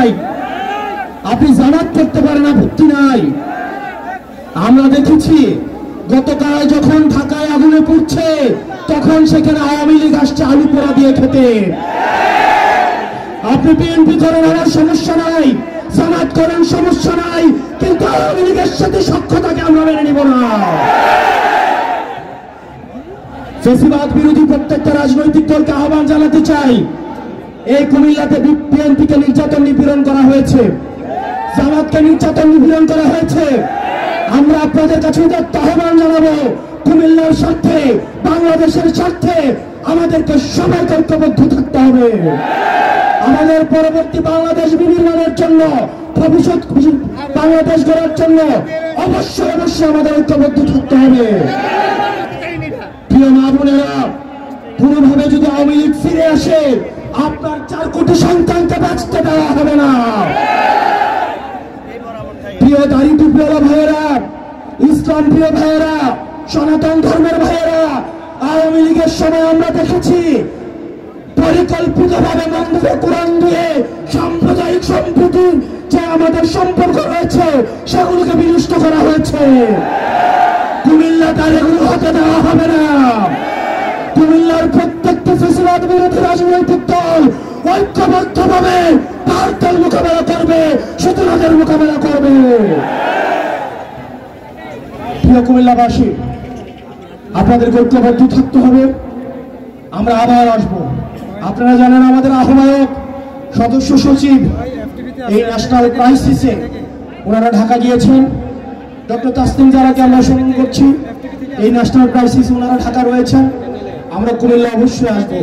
নাই, আপনি জামাত করতে পারেন, আপত্তি নাই। আমরা দেখেছি গতকাল যখন ঢাকায় আগুনে পুড়ছে তখন সেখানে আওয়ামী লীগ আসছে আলু পোড়া দিয়ে খেতে। আপনি বিএনপি করেন, আমার সমস্যা নাই, জামাত করেন, সমস্যা নাই, কিন্তু আওয়ামী লীগের সাথে সখ্যতাকে আমরা মেনে নিব না। ফ্যাসিবাদ বিরোধী প্রত্যেকটা রাজনৈতিক দলকে আহ্বান জানাতে চাই, এই কুমিল্লাতে বিএনপিকে নির্যাতন নিপীড়ন করা হয়েছে, জামাতকে নির্যাতন নিপীড়ন করা হয়েছে। আমরা আপনাদের কাছে আহ্বান জানাবো, কুমিল্লার স্বার্থে, বাংলাদেশের স্বার্থে আমাদেরকে সবাইকে ঐক্যবদ্ধ থাকতে হবে। আমাদের পরবর্তী বাংলাদেশ বিনির্মাণের জন্য, ভবিষ্যৎ বাংলাদেশ গড়ার জন্য অবশ্যই অবশ্যই আমাদের ঐক্যবদ্ধ থাকতে হবে। প্রিয় মা বোনেরা, কোনোভাবে যদি আওয়ামী লীগ ফিরে আসে আপনার 4 কোটি সন্তানকে বাঁচতে দেওয়া হবে না। প্রিয় দাড়ি টুপিওয়ালা ভাইয়েরা, ইসলাম প্রিয় ভাইয়েরা, সনাতন ধর্মের ভাইয়েরা, আওয়ামী লীগের সময় আমরা দেখেছি পরিকল্পিতভাবে মন্দিরে কোরআন দিয়ে সাম্প্রদায়িক সম্প্রীতির যে আমাদের সম্পর্ক রয়েছে সেগুলোকে বিনষ্ট করা হয়েছে। কুমিল্লা তার এগুলো হতে দেওয়া হবে না। কুমিল্লার প্রত্যেকটা ফ্যাসিবাদ বিরোধী রাজনৈতিক দল ঐক্যবদ্ধভাবে ভারতের মোকাবেলা করবে, শত্রুদের মোকাবেলা করবে। প্রিয় কুমিল্লাবাসী, আপনাদেরকে ঐক্যবদ্ধ থাকতে হবে। আমরা আবার আসবো। আপনারা জানেন আমাদের আহ্বায়ক, সদস্য সচিব এই ন্যাশনাল ক্রাইসিসে ওনারা ঢাকা গিয়েছেন। ডক্টর তাসনিম জারাকে আমরা স্মরণ করছি। এই ন্যাশনাল ক্রাইসিস ওনারা ঢাকা রয়েছেন। আমরা কুমিল্লা অবশ্যই আসবো।